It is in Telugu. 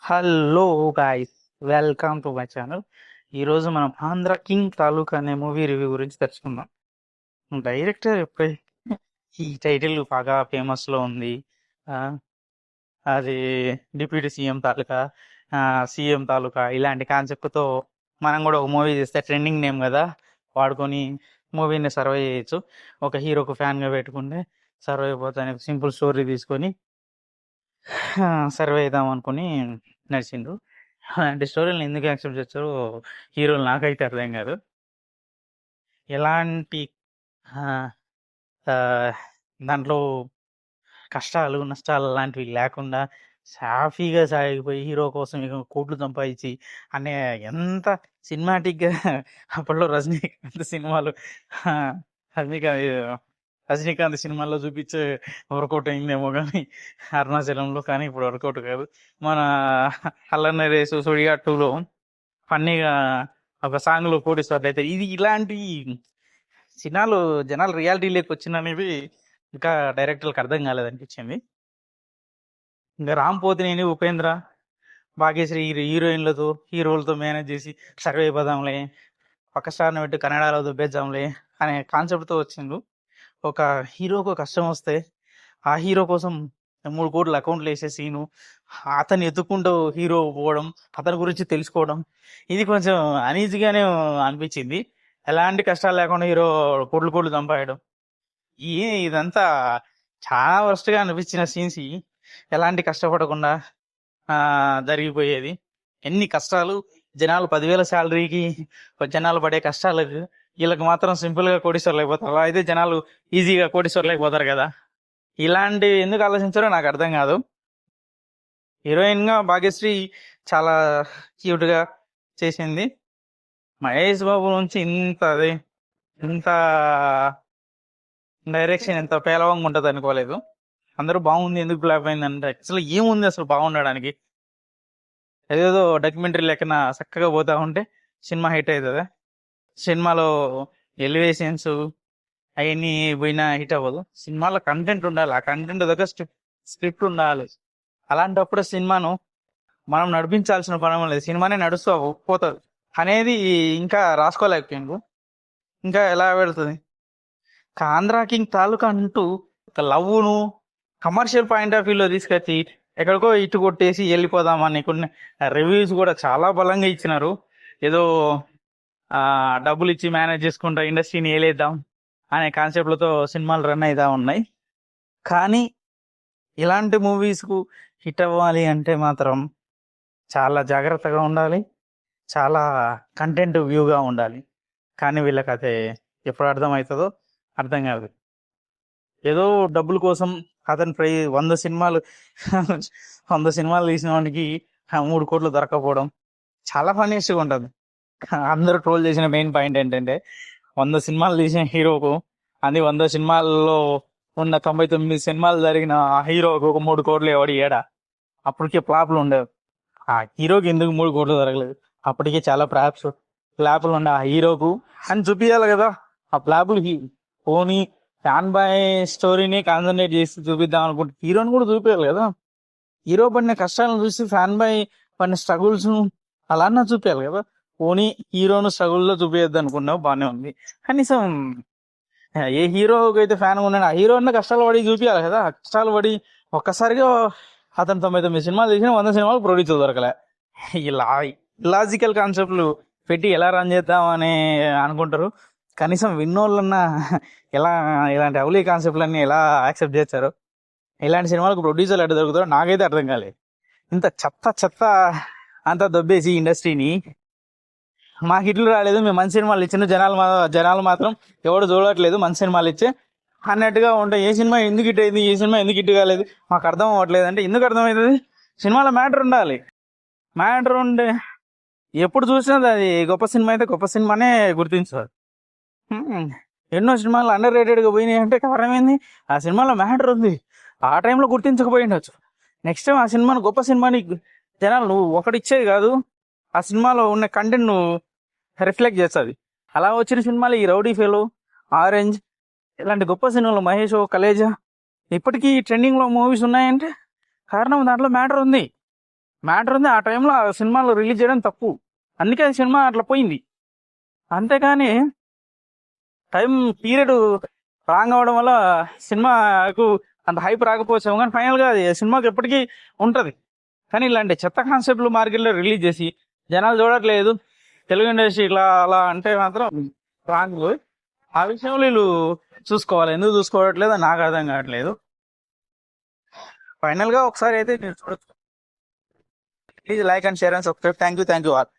Hello guys, welcome to my channel. ఈరోజు మనం ఆంధ్ర కింగ్ తాలూకా అనే మూవీ రివ్యూ గురించి తెలుసుకుందాం. డైరెక్టర్ ఎప్పుడై ఈ టైటిల్ బాగా ఫేమస్లో ఉంది. ఆ, అది డిప్యూటీ సీఎం తాలూకా, సీఎం తాలూకా ఇలాంటి కాన్సెప్ట్తో మనం కూడా ఒక మూవీ చేస్తే ట్రెండింగ్ నేమ్ కదా వాడుకొని మూవీని సర్వే చేయొచ్చు. ఒక హీరోకు ఫ్యాన్గా పెట్టుకుంటే సర్వే అయిపోతాను సింపుల్ స్టోరీ తీసుకొని సర్వే అవుదాం అనుకుని నడిచిండు. అలాంటి స్టోరీలను ఎందుకు యాక్సెప్ట్ చేస్తారో హీరోలు నాకైతే అర్థం కాదు. ఎలాంటి ఆ, ఆ, దాంట్లో కష్టాలు నష్టాలు అలాంటివి లేకుండా సాఫీగా సాగిపోయి హీరో కోసం ఇక కోట్లు సంపాదించి అనే ఎంత సినిమాటిక్గా అప్పట్లో రజనీకాంత్ సినిమాలు ఆ, రజనీకాంత్ రజనీకాంత్ సినిమాల్లో చూపించే వర్కౌట్ అయిందేమో కానీ అరుణాచలంలో, కానీ ఇప్పుడు వర్కౌట్ కాదు. మన అల్లరి రేసు సుడిగా 2లో ఫన్నీగా ఒక సాంగ్లో కోటేశ్వర్లు అయితే ఇది ఇలాంటి సినిమాలు జనాలు రియాలిటీలోకి వచ్చినవి ఇంకా డైరెక్టర్లకు అర్థం కాలేదనిపించింది. ఇంకా రామ్ పోతినేని, ఉపేంద్ర, భాగ్యశ్రీ హీరోయిన్లతో హీరోలతో మేనేజ్ చేసి సర్వే అయిపోదాంలే, పక్క స్టార్ని పెట్టి కన్నడలో దుబ్బేద్దాంలే అనే కాన్సెప్ట్తో వచ్చిండు. ఒక హీరోకు కష్టం వస్తే ఆ హీరో కోసం 3 కోట్లు అకౌంట్లు వేసే సీను, అతన్ని ఎత్తుకుంటూ హీరో పోవడం, అతని గురించి తెలుసుకోవడం, ఇది కొంచెం అనీజీగానే అనిపించింది. ఎలాంటి కష్టాలు లేకుండా హీరో కోట్లు కోట్లు సంపాదడం, ఇదంతా చాలా వరస్ట్గా అనిపించిన సీన్స్. ఎలాంటి కష్టపడకుండా జరిగిపోయేది. ఎన్ని కష్టాలు, జనాలు 10,000 శాలరీకి జనాలు పడే కష్టాలకు వీళ్ళకి మాత్రం సింపుల్గా కోటీశ్వర్లు అయిపోతారు. అలా అయితే జనాలు ఈజీగా కోటీశ్వర్లు అయిపోతారు కదా. ఇలాంటివి ఎందుకు ఆలోచించారో నాకు అర్థం కాదు. హీరోయిన్గా భాగ్యశ్రీ చాలా క్యూట్గా చేసింది. మహేష్ బాబు నుంచి ఇంత డైరెక్షన్ ఎంత పేలవంగా ఉంటుంది అనుకోలేదు. అందరూ బాగుంది ఎందుకు ఫ్లాప్ అయిందంటే యాక్చువల్లీ ఏముంది అసలు బాగుండడానికి? ఏదేదో డాక్యుమెంటరీ లెక్కన చక్కగా పోతా ఉంటే సినిమా హిట్ అవుతుంది. సినిమాలో ఎలివేషన్స్ అవన్నీ పోయినా హిట్ అవ్వదు. సినిమాలో కంటెంట్ ఉండాలి, ఆ కంటెంట్ దగ్గర స్క్రిప్ట్ ఉండాలి. అలాంటప్పుడు సినిమాను మనం నడిపించాల్సిన పని లేదు, సినిమానే నడుస్తూ పోతుంది అనేది ఇంకా రాసుకోలేకపోయిండు. ఇంకా ఎలా వెళ్తుంది? ఆంధ్రా కింగ్ తాలూకా అంటూ ఒక లవ్ను కమర్షియల్ పాయింట్ ఆఫ్ వ్యూలో తీసుకొచ్చి ఎక్కడికో ఇటు కొట్టేసి వెళ్ళిపోదామని కొన్ని రివ్యూస్ కూడా చాలా బలంగా ఇచ్చినారు. ఏదో డబ్బులు ఇచ్చి మేనేజ్ చేసుకుంటా ఇండస్ట్రీని ఏలేద్దాం అనే కాన్సెప్ట్లతో సినిమాలు రన్ అవుతా ఉన్నాయి. కానీ ఇలాంటి మూవీస్కు హిట్ అవ్వాలి అంటే మాత్రం చాలా జాగ్రత్తగా ఉండాలి, చాలా కంటెంట్ వ్యూగా ఉండాలి. కానీ వీళ్ళకి అదే ఎప్పుడు అర్థమవుతుందో అర్థం కాదు. ఏదో డబ్బుల కోసం అతని 100 సినిమాలు 100 సినిమాలు తీసిన వానికి 3 కోట్లు దొరకపోవడం చాలా ఫన్నీస్ట్గా ఉంటుంది. అందరూ ట్రోల్ చేసిన మెయిన్ పాయింట్ ఏంటంటే 100 సినిమాలు తీసిన హీరోకు అది 100 సినిమాల్లో ఉన్న 99 సినిమాలు జరిగిన ఆ హీరోకు ఒక 3 కోట్లు ఎవడి ఏడా? అప్పటికే ఫ్లాప్లు ఉండేవి. ఆ హీరోకి ఎందుకు 3 కోట్లు దొరకలేదు? అప్పటికే చాలా ఫ్లాపులు ఉండే ఆ హీరోకు అని చూపించాలి కదా. ఆ ఫ్లాపులు పోనీ ఫ్యాన్ బాయ్ స్టోరీని కాన్సన్ట్రేట్ చేసి చూపిద్దాం అనుకుంటే హీరోని కూడా చూపించాలి కదా. హీరో పడిన కష్టాలను చూసి ఫ్యాన్ బాయ్ పడిన స్ట్రగుల్స్ అలానే చూపించాలి కదా. పోనీ హీరోను స్ట్రగుల్లో చూపించద్దు అనుకున్నావు, బాగానే ఉంది. కనీసం ఏ హీరోకి అయితే ఫ్యాన్ ఉన్నాడు ఆ హీరో అన్న కష్టాలు పడి చూపించాలి కదా. కష్టాలు పడి ఒక్కసారిగా అతను 99 సినిమాలు తీసిన 100 సినిమాలు ప్రొడ్యూసర్ దొరకలే. ఇలా ఇలాజికల్ కాన్సెప్ట్లు పెట్టి ఎలా రన్ చేద్దామని అనుకుంటారు. కనీసం విన్నోళ్ళన్నా ఎలా ఇలాంటి అవలీ కాన్సెప్ట్లన్నీ ఎలా యాక్సెప్ట్ చేస్తారు? ఇలాంటి సినిమాలకు ప్రొడ్యూసర్లు ఎట్లా దొరుకుతారో నాకైతే అర్థం కాలేదు. ఇంత చెత్త అంతా దొబ్బేసి ఇండస్ట్రీని మాకు హిట్లు రాలేదు, మేము మంచి సినిమాలు ఇచ్చిన జనాలు మాత్రం ఎవడు చూడట్లేదు మంచి సినిమాలు ఇచ్చే అన్నట్టుగా ఉంటాయి. ఏ సినిమా ఎందుకు హిట్ అయింది, ఏ సినిమా ఎందుకు హిట్ కాలేదు మాకు అర్థం అవ్వట్లేదు అంటే ఎందుకు అర్థమవుతుంది? సినిమాలో మ్యాటర్ ఉండాలి. మ్యాటర్ ఉండే ఎప్పుడు చూసినా అది గొప్ప సినిమా అయితే గొప్ప సినిమానే గుర్తించాలి. ఎన్నో సినిమాలు అండర్ రేటెడ్గా పోయినాయి అంటే కారణం ఏంది? ఆ సినిమాలో మ్యాటర్ ఉంది, ఆ టైంలో గుర్తించకపోయి ఉండొచ్చు. నెక్స్ట్ టైం ఆ సినిమాని గొప్ప సినిమాని జనాలు నువ్వు ఒకటిచ్చేది కాదు, ఆ సినిమాలో ఉన్న కంటెంట్ నువ్వు రిఫ్లెక్ట్ చేస్తుంది. అలా వచ్చిన సినిమాలు ఈ రౌడీ ఫెలో, ఆరెంజ్ ఇలాంటి గొప్ప సినిమాలు, మహేష్, కలేజా ఇప్పటికీ ట్రెండింగ్లో మూవీస్ ఉన్నాయంటే కారణం దాంట్లో మ్యాటర్ ఉంది. మ్యాటర్ ఉంది. ఆ టైంలో ఆ సినిమాలో రిలీజ్ చేయడం తప్పు, అందుకే ఆ సినిమా అట్లా పోయింది. అంతేకాని టైం పీరియడ్ రాంగ్ అవడం వల్ల సినిమాకు అంత హైప్ రాకపోవచ్చు, కానీ ఫైనల్గా అది సినిమాకి ఎప్పటికీ ఉంటుంది. కానీ ఇలాంటి చెత్త కాన్సెప్ట్లు మార్కెట్లో రిలీజ్ చేసి జనాలు చూడట్లేదు, తెలుగు ఇండస్ట్రీ ఇట్లా అలా అంటే మాత్రం రాంగ్. ఆ విషయంలో వీళ్ళు చూసుకోవాలి, ఎందుకు చూసుకోవట్లేదు నాకు అర్థం కావట్లేదు. ఫైనల్గా ఒకసారి అయితే మీరు చూడొచ్చు. Please like and share and subscribe. Thank you all.